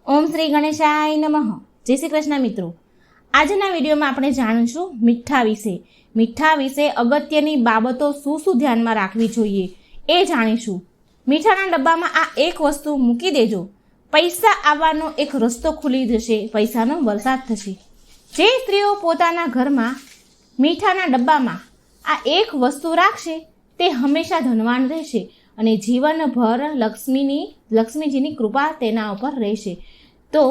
ઓમ શ્રી ગણેશાય નમઃ. જય શ્રી કૃષ્ણ મિત્રો. આજના વિડીયોમાં આપણે જાણીશું મીઠા વિશે. મીઠા વિશે અગત્યની બાબતો શું ધ્યાનમાં રાખવી જોઈએ એ જાણીશું. મીઠાના ડબ્બામાં આ એક વસ્તુ મૂકી દેજો, પૈસા આવવાનો એક રસ્તો ખુલી જશે, પૈસાનો વરસાદ થશે. જે સ્ત્રીઓ પોતાના ઘરમાં મીઠાના ડબ્બામાં આ એક વસ્તુ રાખશે તે હંમેશા ધનવાન રહેશે અને જીવનભર લક્ષ્મીજીની કૃપા તેના ઉપર રહેશે. તો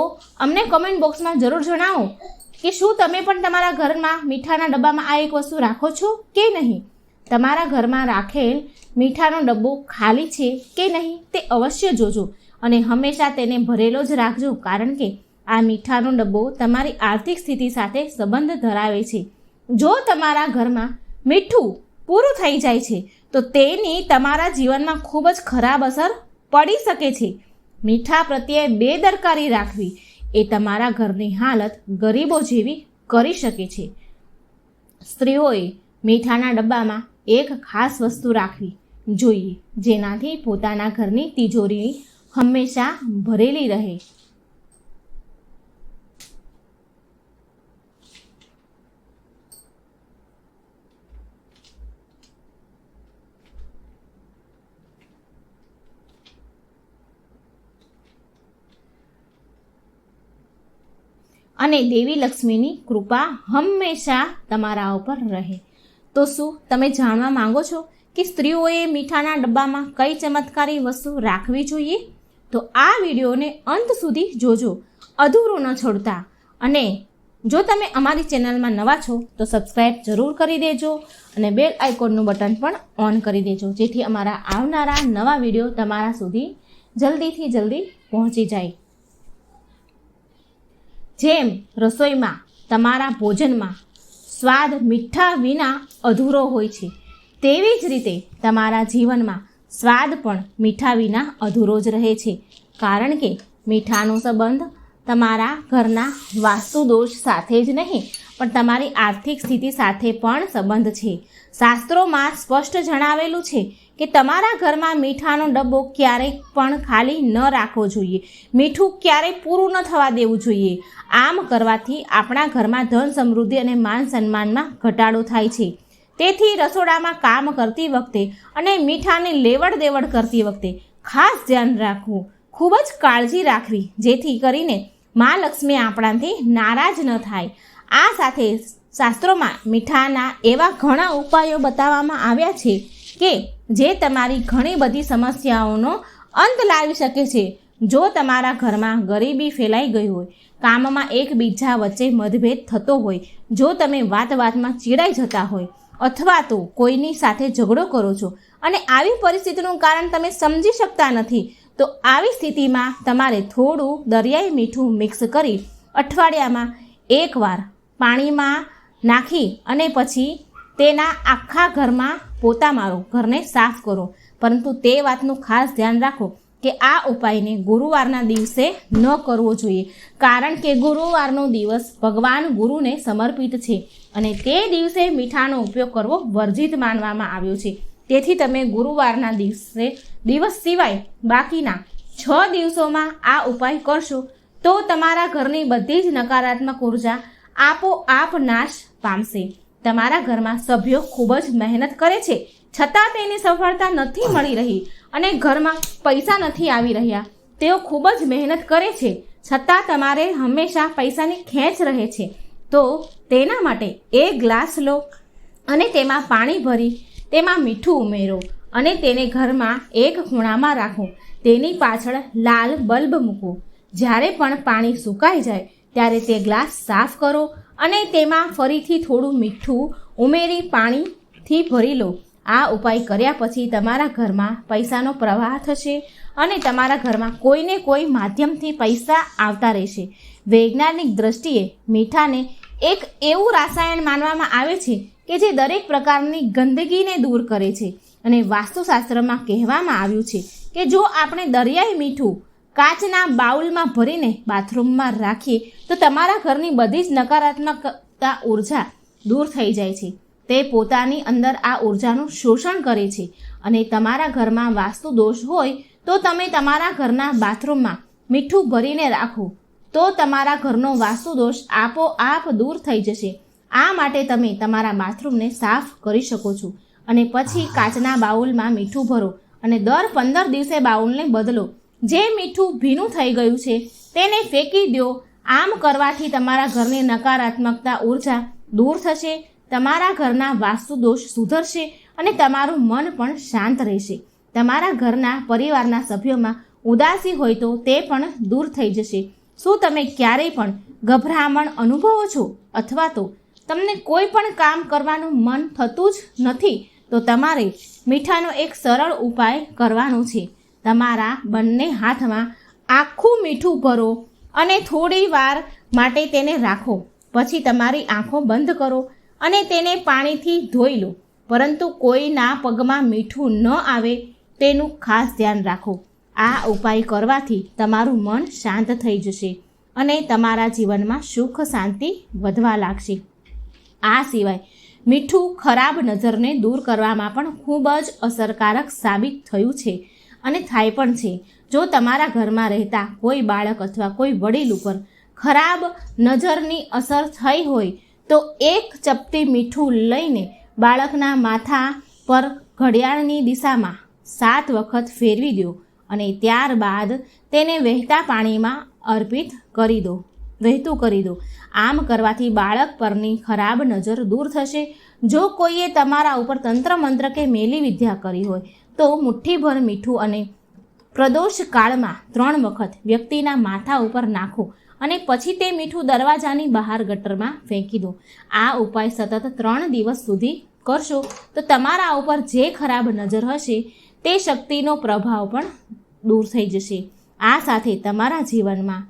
અમને કમેન્ટ બોક્સમાં જરૂર જણાવો કે શું તમે પણ તમારા ઘરમાં મીઠાના ડબ્બામાં આ એક વસ્તુ રાખો છો કે નહીં. તમારા ઘરમાં રાખેલ મીઠાનો ડબ્બો ખાલી છે કે નહીં તે અવશ્ય જોજો અને હંમેશા તેને ભરેલો જ રાખજો, કારણ કે આ મીઠાનો ડબ્બો તમારી આર્થિક સ્થિતિ સાથે સંબંધ ધરાવે છે. જો તમારા ઘરમાં મીઠું પૂરું થઈ જાય છે તો તેની તમારા જીવનમાં ખૂબ જ ખરાબ અસર પડી શકે છે. મીઠા પ્રત્યે બેદરકારી રાખવી એ તમારા ઘરની હાલત ગરીબો જેવી કરી શકે છે. સ્ત્રીઓએ મીઠાના ડબ્બામાં એક ખાસ વસ્તુ રાખવી જોઈએ, જેનાથી પોતાના ઘરની તિજોરી હંમેશા ભરેલી રહે. અને દેવી લક્ષ્મીની કૃપા હંમેશા તમારા ઉપર રહે. તો શું તમે જાણવા માંગો છો કે સ્ત્રીઓએ મીઠાના ડબ્બામાં કઈ ચમત્કારી વસ્તુ રાખવી જોઈએ? તો આ વિડીયોને અંત સુધી જોજો, અધૂરો ન છોડતા. અને જો તમે અમારી ચેનલમાં નવા છો તો સબસ્ક્રાઈબ જરૂર કરી દેજો અને બેલ આઇકોનનું બટન પણ ઓન કરી દેજો, જેથી અમારા આવનારા નવા વિડીયો તમારા સુધી જલ્દીથી જલ્દી પહોંચી જાય. જેમ રસોઈમાં તમારા ભોજનમાં સ્વાદ મીઠા વિના અધૂરો હોય છે, તેવી જ રીતે તમારા જીવનમાં સ્વાદ પણ મીઠા વિના અધૂરો જ રહે છે, કારણ કે મીઠાનો સંબંધ તમારા ઘરના વાસ્તુદોષ સાથે જ નહીં પણ તમારી આર્થિક સ્થિતિ સાથે પણ સંબંધ છે. શાસ્ત્રોમાં સ્પષ્ટ જણાવેલું છે કે તમારા ઘરમાં મીઠાનો ડબ્બો ક્યારેય પણ ખાલી ન રાખવો જોઈએ, મીઠું ક્યારેય પૂરું ન થવા દેવું જોઈએ. આમ કરવાથી આપણા ઘરમાં ધન સમૃદ્ધિ અને માન સન્માનમાં ઘટાડો થાય છે. તેથી રસોડામાં કામ કરતી વખતે અને મીઠાની લેવડ દેવડ કરતી વખતે ખાસ ધ્યાન રાખવું, ખૂબ જ કાળજી રાખવી, જેથી કરીને મા લક્ષ્મી આપણાથી નારાજ ન થાય. આ સાથે શાસ્ત્રોમાં મીઠાના એવા ઘણા ઉપાયો બતાવવામાં આવ્યા છે કે જે તમારી ઘણી બધી સમસ્યાઓનો અંત લાવી શકે છે. જો તમારા ઘરમાં ગરીબી ફેલાઈ ગઈ હોય, કામમાં એકબીજા વચ્ચે મતભેદ થતો હોય, જો તમે વાતમાં ચીડાઈ જતા હોય અથવા તો કોઈની સાથે ઝઘડો કરો છો અને આવી પરિસ્થિતિનું કારણ તમે સમજી શકતા નથી, તો આવી સ્થિતિમાં તમારે થોડું દરિયાઈ મીઠું મિક્સ કરી અઠવાડિયામાં એકવાર પાણીમાં નાખી અને પછી તેના આખા ઘરમાં પોતા મારો, ઘરને સાફ કરો. પરંતુ તે વાતનું ખાસ ધ્યાન રાખો કે આ ઉપાયને ગુરુવારના દિવસે ન કરવો જોઈએ, કારણ કે ગુરુવારનો દિવસ ભગવાન ગુરુને સમર્પિત છે અને તે દિવસે મીઠાનો ઉપયોગ કરવો વર્જિત માનવામાં આવ્યો છે. તેથી તમે ગુરુવારના દિવસ સિવાય બાકીના 6 દિવસોમાં આ ઉપાય કરશો તો તમારા ઘરની બધી જ નકારાત્મક ઉર્જા આપોઆપ નાશ પામશે. તમારા ઘરમાં સભ્યો ખૂબ જ મહેનત કરે છે છતાં તેની સફળતા નથી મળી રહી અને ઘરમાં પૈસા નથી આવી રહ્યા. તેઓ ખૂબ જ મહેનત કરે છે છતાં તમારે હંમેશા પૈસાની ખેંચ રહે છે. તો તેના માટે એક ગ્લાસ લો અને તેમાં પાણી ભરી તેમાં મીઠું ઉમેરો અને તેને ઘરમાં એક ખૂણામાં રાખો. તેની પાછળ લાલ બલ્બ મૂકો. જ્યારે પણ પાણી સુકાઈ જાય ત્યારે તે ગ્લાસ સાફ કરો અને તેમાં ફરીથી થોડું મીઠું ઉમેરી પાણીથી ભરી લો. આ ઉપાય કર્યા પછી તમારા ઘરમાં પૈસાનો પ્રવાહ થશે અને તમારા ઘરમાં કોઈને કોઈ માધ્યમથી પૈસા આવતા રહેશે. વૈજ્ઞાનિક દ્રષ્ટિએ મીઠાને એક એવું રસાયણ માનવામાં આવે છે કે જે દરેક પ્રકારની ગંદકીને દૂર કરે છે અને વાસ્તુશાસ્ત્રમાં કહેવામાં આવ્યું છે કે જો આપણે દરિયાઈ મીઠું કાચના બાઉલમાં ભરીને બાથરૂમમાં રાખીએ તો તમારા ઘરની બધી જ નકારાત્મકતા ઉર્જા દૂર થઈ જાય છે. તે પોતાની અંદર આ ઉર્જાનું શોષણ કરે છે અને તમારા ઘરમાં વાસ્તુ દોષ હોય તો તમે તમારા ઘરના બાથરૂમમાં મીઠું ભરીને રાખો તો તમારા ઘરનો વાસ્તુદોષ આપોઆપ દૂર થઈ જશે. આ માટે તમે તમારા બાથરૂમને સાફ કરી શકો છો અને પછી કાચના બાઉલમાં મીઠું ભરો અને દર 15 દિવસે બાઉલને બદલો. જે મીઠું ભીનું થઈ ગયું છે તેને ફેંકી દો. આમ કરવાથી તમારા ઘરની નકારાત્મકતા ઉર્જા દૂર થશે, તમારા ઘરના વાસ્તુદોષ સુધરશે અને તમારું મન પણ શાંત રહેશે. તમારા ઘરના પરિવારના સભ્યોમાં ઉદાસી હોય તો તે પણ દૂર થઈ જશે. શું તમે ક્યારેય પણ ગભરામણ અનુભવો છો અથવા તો તમને કોઈ પણ કામ કરવાનું મન થતું જ નથી? તો તમારે મીઠાનો એક સરળ ઉપાય કરવાનો છે. તમારા બંને હાથમાં આખું મીઠું ભરો અને થોડી વાર માટે તેને રાખો. પછી તમારી આંખો બંધ કરો અને તેને પાણીથી ધોઈ લો, પરંતુ કોઈના પગમાં મીઠું ન આવે તેનું ખાસ ધ્યાન રાખો. આ ઉપાય કરવાથી તમારું મન શાંત થઈ જશે અને તમારા જીવનમાં સુખ શાંતિ વધવા લાગશે. આ સિવાય મીઠું ખરાબ નજરને દૂર કરવામાં પણ ખૂબ જ અસરકારક સાબિત થયું છે અને થાય પણ છે. જો તમારા ઘરમાં રહેતા કોઈ બાળક અથવા કોઈ વડીલ ઉપર ખરાબ નજરની અસર થઈ હોય તો એક ચપટી મીઠું લઈને બાળકના માથા પર ઘડિયાળની દિશામાં 7 વખત ફેરવી દો અને ત્યારબાદ તેને વહેતા પાણીમાં અર્પિત કરી દો, વહેતું કરી દો. આમ કરવાથી બાળક પરની ખરાબ નજર દૂર થશે. જો કોઈએ તમારા ઉપર તંત્ર મંત્ર કે મેલી વિદ્યા કરી હોય તો મુઠ્ઠીભર મીઠું અને પ્રદોષ કાળમાં 3 વખત વ્યક્તિના માથા ઉપર નાખો અને પછી તે મીઠું દરવાજાની બહાર ગટરમાં ફેંકી દો. આ ઉપાય સતત 3 દિવસ સુધી કરશો તો તમારા ઉપર જે ખરાબ નજર હશે તે શક્તિનો પ્રભાવ પણ દૂર થઈ જશે. આ સાથે તમારા જીવનમાં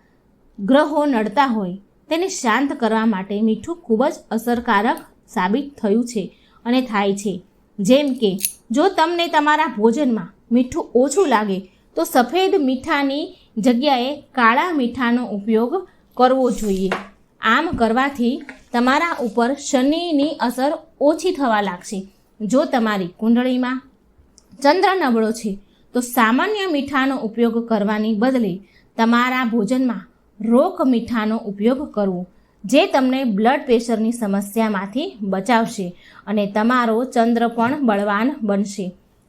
ગ્રહો નડતા હોય તેને શાંત કરવા માટે મીઠું ખૂબ જ અસરકારક સાબિત થયું છે અને થાય છે. જેમ કે જો તમને તમારા ભોજનમાં મીઠું ઓછું લાગે તો સફેદ મીઠાની જગ્યાએ કાળા મીઠાનો ઉપયોગ કરવો જોઈએ. આમ કરવાથી તમારા ઉપર શનિની અસર ઓછી થવા લાગશે. જો તમારી કુંડળીમાં ચંદ્ર નબળો છે તો સામાન્ય મીઠાનો ઉપયોગ કરવાની બદલે તમારા ભોજનમાં રોક મીઠાનો ઉપયોગ કરવો, જે તમને બ્લડ પ્રેશરની સમસ્યામાંથી બચાવશે અને તમારો ચંદ્ર પણ બળવાન બનશે.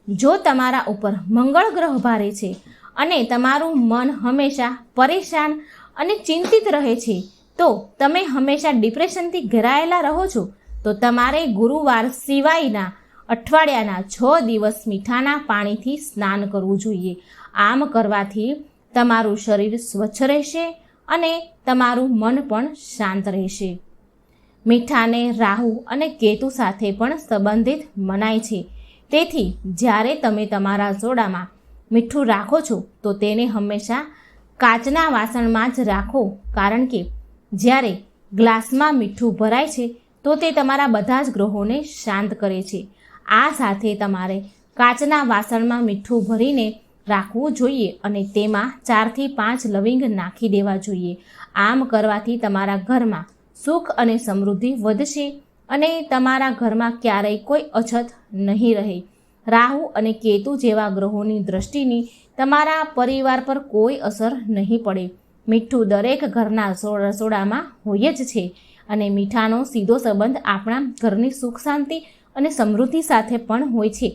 જો તમારા ઉપર મંગળ ગ્રહ ભારે છે અને તમારું મન હંમેશા પરેશાન અને ચિંતિત રહે છે, તો તમે હંમેશા ડિપ્રેશનથી ઘેરાયેલા રહો છો, તો તમારે ગુરુવાર સિવાયના અઠવાડિયાના 6 દિવસ મીઠાના પાણીથી સ્નાન કરવું જોઈએ. આમ કરવાથી તમારું શરીર સ્વચ્છ રહેશે અને તમારું મન પણ શાંત રહેશે. મીઠાને રાહુ અને કેતુ સાથે પણ સંબંધિત મનાય છે. તેથી જ્યારે તમે તમારા સોડામાં મીઠું રાખો છો તો તેને હંમેશા કાચના વાસણમાં જ રાખો, કારણ કે જ્યારે ગ્લાસમાં મીઠું ભરાય છે તો તે તમારા બધા જ ગ્રહોને શાંત કરે છે. આ સાથે તમારે કાચના વાસણમાં મીઠું ભરીને રાખવું જોઈએ અને તેમાં 4 થી 5 લવિંગ નાખી દેવા જોઈએ. આમ કરવાથી તમારા ઘરમાં સુખ અને સમૃદ્ધિ વધશે અને તમારા ઘરમાં ક્યારેય કોઈ અછત નહીં રહે. રાહુ અને કેતુ જેવા ગ્રહોની દ્રષ્ટિની તમારા પરિવાર પર કોઈ અસર નહીં પડે. મીઠું દરેક ઘરના રસોડામાં હોય જ છે અને મીઠાનો સીધો સંબંધ આપણા ઘરની સુખ શાંતિ અને સમૃદ્ધિ સાથે પણ હોય છે.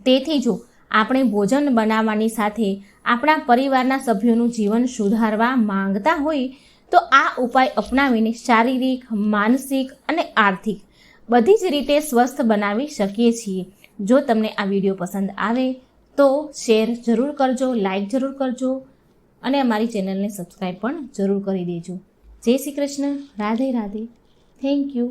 તેથી જો આપણે ભોજન બનાવવાની સાથે આપણા પરિવારના સભ્યોનું જીવન સુધારવા માંગતા હોય તો આ ઉપાય અપનાવીને શારીરિક, માનસિક અને આર્થિક બધી જ રીતે સ્વસ્થ બનાવી શકીએ છીએ. જો તમને આ વિડીયો પસંદ આવે તો શેર જરૂર કરજો, લાઈક જરૂર કરજો અને અમારી ચેનલને સબસ્ક્રાઈબ પણ જરૂર કરી દેજો. જય શ્રી કૃષ્ણ. રાધે રાધે. Thank you.